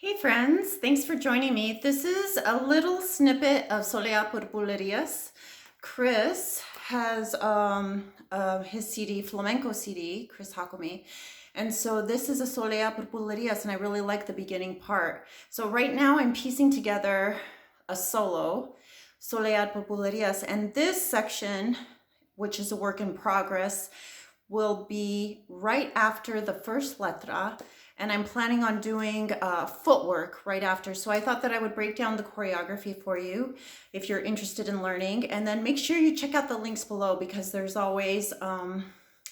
Hey friends, thanks for joining me. This is a little snippet of Solea por Bulerias. Chris has his CD, Flamenco CD, Chris Jacome. And so this is a Solea por Bulerias, and I really like the beginning part. So right now I'm piecing together a solo, Solea por Bulerias, and this section, which is a work in progress, will be right after the first letra, and I'm planning on doing footwork right after. So I thought that I would break down the choreography for you if you're interested in learning, and then make sure you check out the links below because there's always, I'm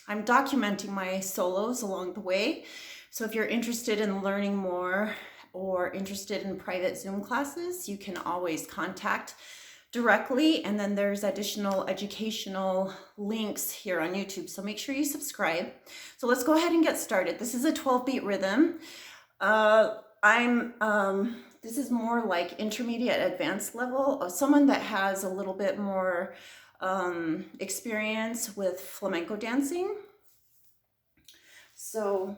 documenting my solos along the way. So if you're interested in learning more or interested in private Zoom classes, you can always contact directly, and then there's additional educational links here on YouTube, so make sure you subscribe. So let's go ahead and get started. This is a 12-beat rhythm. This is more like intermediate advanced level of someone that has a little bit more experience with flamenco dancing. So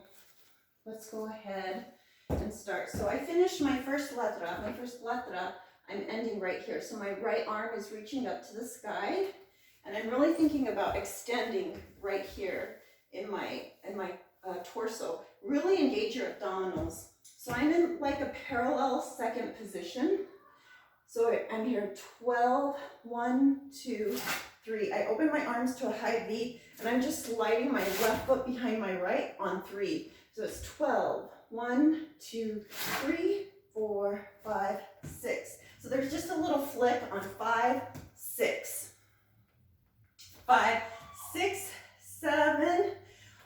let's go ahead and start. So I finished my first letra. I'm ending right here. So my right arm is reaching up to the sky, and I'm really thinking about extending right here in my torso. Really engage your abdominals. So I'm in like a parallel second position. So I'm here 12, 1, 2, 3. I open my arms to a high V, and I'm just sliding my left foot behind my right on 3. So it's 12, 1, 2, 3, 4, 5, 6. So there's just a little flick on 5, 6. 5, 6, 7.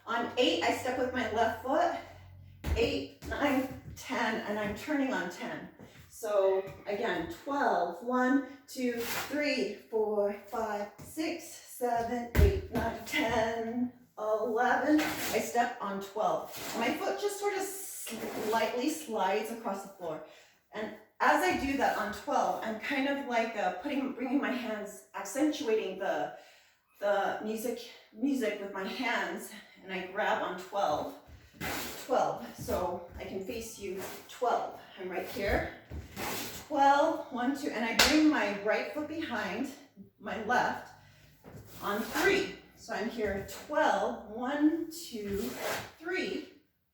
On 8, I step with my left foot. 8, 9, 10, and I'm turning on 10. So again, 12, 1, 2, 3, 4, 5, 6, 7, 8, 9, 10, 11. I step on 12. My foot just sort of slightly slides across the floor. And as I do that on 12, I'm kind of like bringing my hands, accentuating the music with my hands, and I grab on 12. 12, so I can face you 12. I'm right here. 12, 1, 2, and I bring my right foot behind my left on 3. So I'm here 12, 1, 2, 3,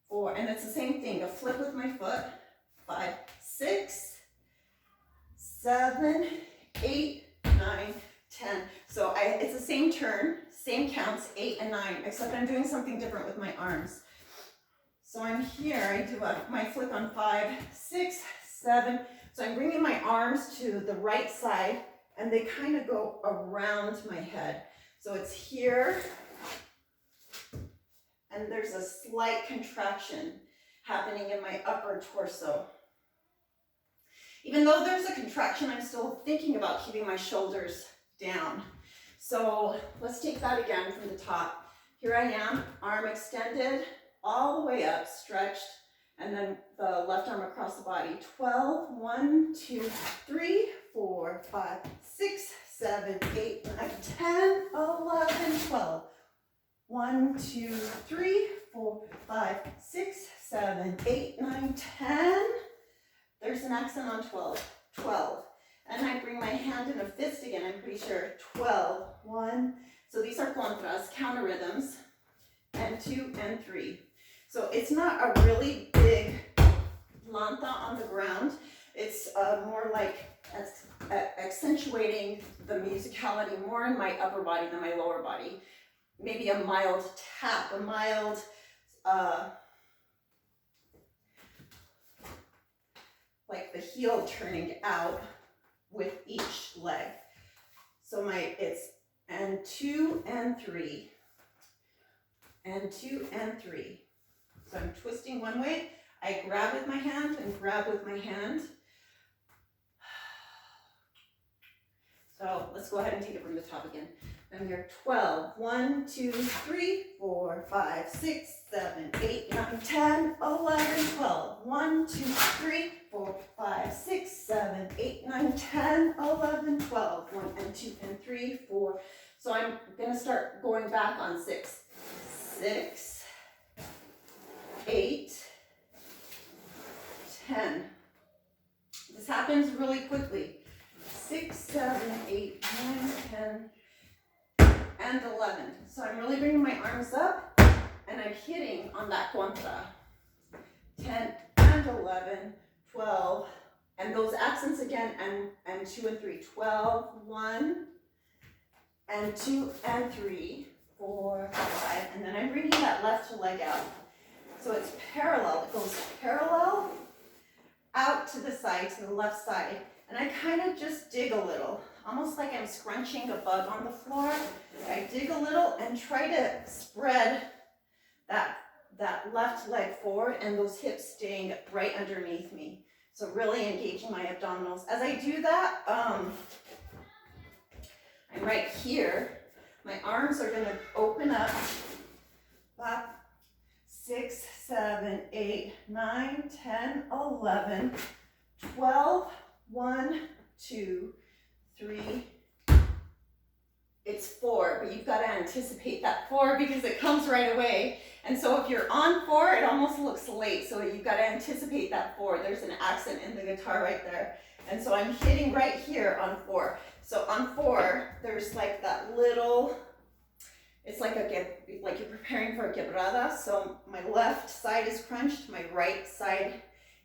4, and it's the same thing, a flip with my foot. 5, 6, 7, 8, 9, 10. So it's the same turn, same counts, 8 and 9, except I'm doing something different with my arms. So I'm here, I do my flick on 5, 6, 7. So I'm bringing my arms to the right side, and they kind of go around my head. So it's here, and there's a slight contraction happening in my upper torso. Even though there's a contraction, I'm still thinking about keeping my shoulders down. So let's take that again from the top. Here I am, arm extended, all the way up, stretched, and then the left arm across the body. 12, 1, 2, 3, 4, 5, 6, 7, 8, 9, 10, 11, 12. 1, 2, 3, 4, 5, 6, 7, 8, 9, 10. There's an accent on 12. 12. And I bring my hand in a fist again, I'm pretty sure. 12. 1. So these are contras, counter rhythms. And 2 and 3. So it's not a really big planta on the ground. It's more like accentuating the musicality more in my upper body than my lower body. Maybe a mild tap, a mild like the heel turning out with each leg. So it's and 2 and 3, and 2 and 3. So I'm twisting one way, I grab with my hand and grab with my hand. So let's go ahead and take it from the top again. I'm here 12, 1, 2, 3, 4, 5, 6, 7, 8, 9, 10, 11, 12. 1, 2, 3, 4, 5, 6, 7, 8, 9, 10, 11, 12. 1 and 2 and 3, 4. So I'm going to start going back on 6. 6, 8, 10. This happens really quickly. 6, 7, 8, 9, 10, and 11. So I'm really bringing my arms up and I'm hitting on that contra. 10 and 11, 12, and those accents again, and 2 and 3. 12, 1, and 2 and 3, 4, 5, and then I'm bringing that left leg out. So it's parallel, it goes parallel out to the side, to the left side, and I kind of just dig a little, almost like I'm scrunching a bug on the floor. I dig a little and try to spread that left leg forward and those hips staying right underneath me. So really engaging my abdominals. As I do that, I'm right here. My arms are gonna open up. 6, 7, 8, 9, 10, 11, 12, 1, 2, 3. It's 4, but you've got to anticipate that 4 because it comes right away. And so if you're on 4, it almost looks late. So you've got to anticipate that 4. There's an accent in the guitar right there. And so I'm hitting right here on 4. So on 4, there's like that little, it's like you're preparing for a quebrada. So my left side is crunched, my right side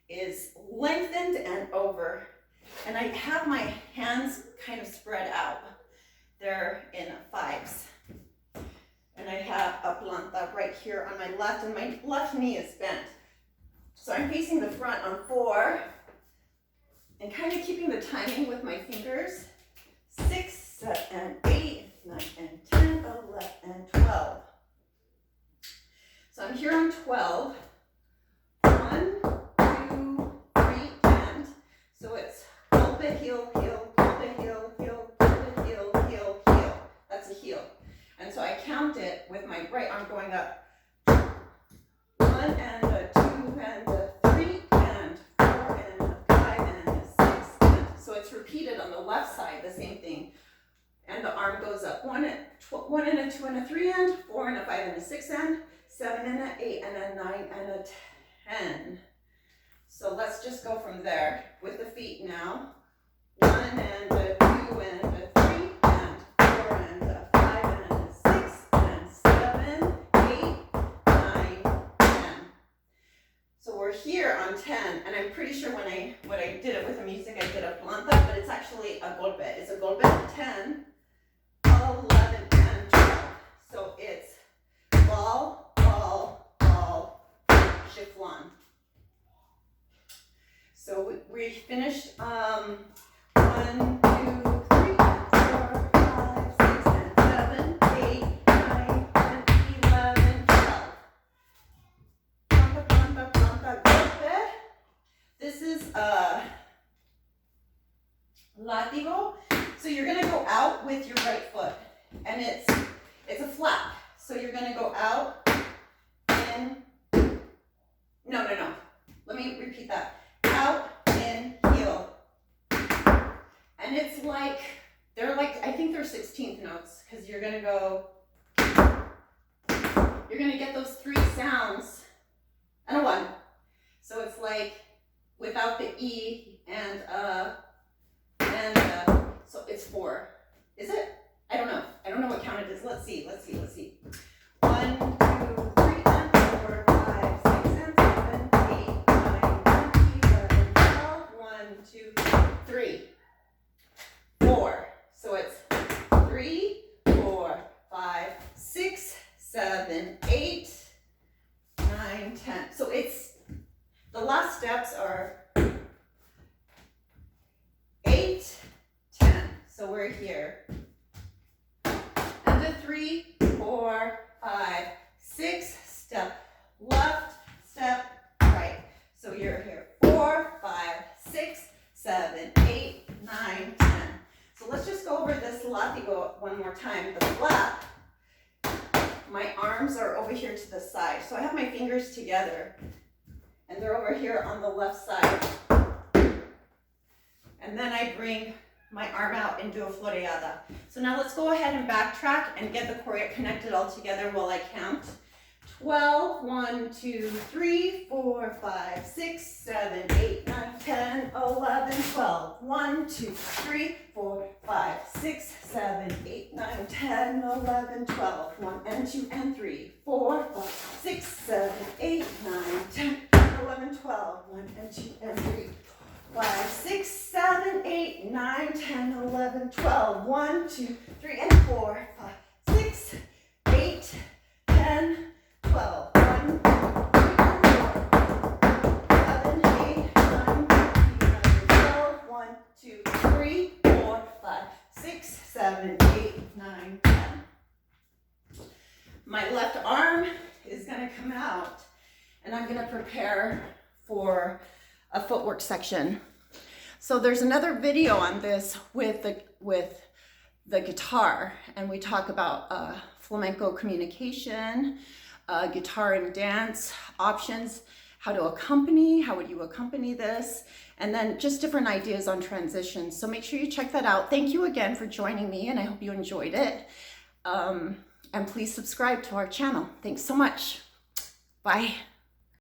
is lengthened and over. And I have my hands kind of spread out. They're in 5s. And I have a planta right here on my left, and my left knee is bent. So I'm facing the front on 4, and kind of keeping the timing with my fingers. 6, 7, 8, 9, and 10, 11, and 12. So I'm here on 12. 1, 2, 3, and. So it's golpe, heel, heel, golpe, heel, heel, golpe, heel, heel, heel. That's a heel. And so I count it with my right arm going up. 1 and a 2 and a 3 and 4 and a 5 and a 6. And so it's repeated on the left side, the same thing. And the arm goes up. 1 and a 2 and a 3 and 4 and a 5 and a 6 and 7 and a 8 and a 9 and a 10. So let's just go from there with the feet now. 1 and a 2 and a 3 and 4 and a 5 and a 6 and 7, 8, 9, 10. So we're here on 10, and I'm pretty sure when I did it with the music, I did a planta, but it's actually a golpe. It's a golpe 10, 11, and 12. So it's ball, ball, ball, chiflon. So we finished 1, 2, 3, 4, 5, 6, and 7, 8, 9, 10, 11, 12. Planta, planta, planta, golpe. This is a látigo. So you're gonna go out with your right foot, and it's a flap. So you're gonna go out, in, no. Let me repeat that. Out, in, heel. And it's like, I think they're 16th notes, because you're gonna get those 3 sounds and a 1. So it's like without the E and so it's 4. Is it? I don't know. I don't know what count it is. Let's see. 1, 2, 3, and 4, 5, 6, and 7, 8, 9, 10, 11, 12, 1, 2, 3, 4. So it's 3, 4, 5, 6, 7, 8, 9, 10. So it's, the last steps are 8, 10. So we're here. And a 3, 4, 5, 6, step left, step right. So you're here. 4, 5, 6, 7, 8, 9, 10. So let's just go over this látigo one more time. The flap, my arms are over here to the side. So I have my fingers together, and they're over here on the left side. And then I bring my arm out and do a floreada. So now let's go ahead and backtrack and get the choreo connected all together while I count. 12, 1, 2, 3, 4, 5, 6, 7, 8, 9, 10, 11, 12. 1, 2, 3, 4, 5, 6, 7, 8, 9, 10, 11, 12. 1 and 2 and 3, 4, 5, 6, 7, 8, 9, 10, 11, 12. 1 and 2 and 3, 5, 6, 7, 8, 9, 10, 11, 12. 1, 2, 3, and 4, 5, 6, 8, 10, 12. 1, 2, 3, and 4. 11, 8, 9, 10, 11, 12. 1, 2, 3, 4, 5, 6, 7, 8, 9, 10. My left arm is going to come out, and I'm going to prepare for a footwork section. So there's another video on this with the guitar, and we talk about flamenco communication, guitar and dance options, how to accompany, how would you accompany this, and then just different ideas on transitions. So make sure you check that out. Thank you again for joining me, and I hope you enjoyed it. And please subscribe to our channel. Thanks so much. Bye.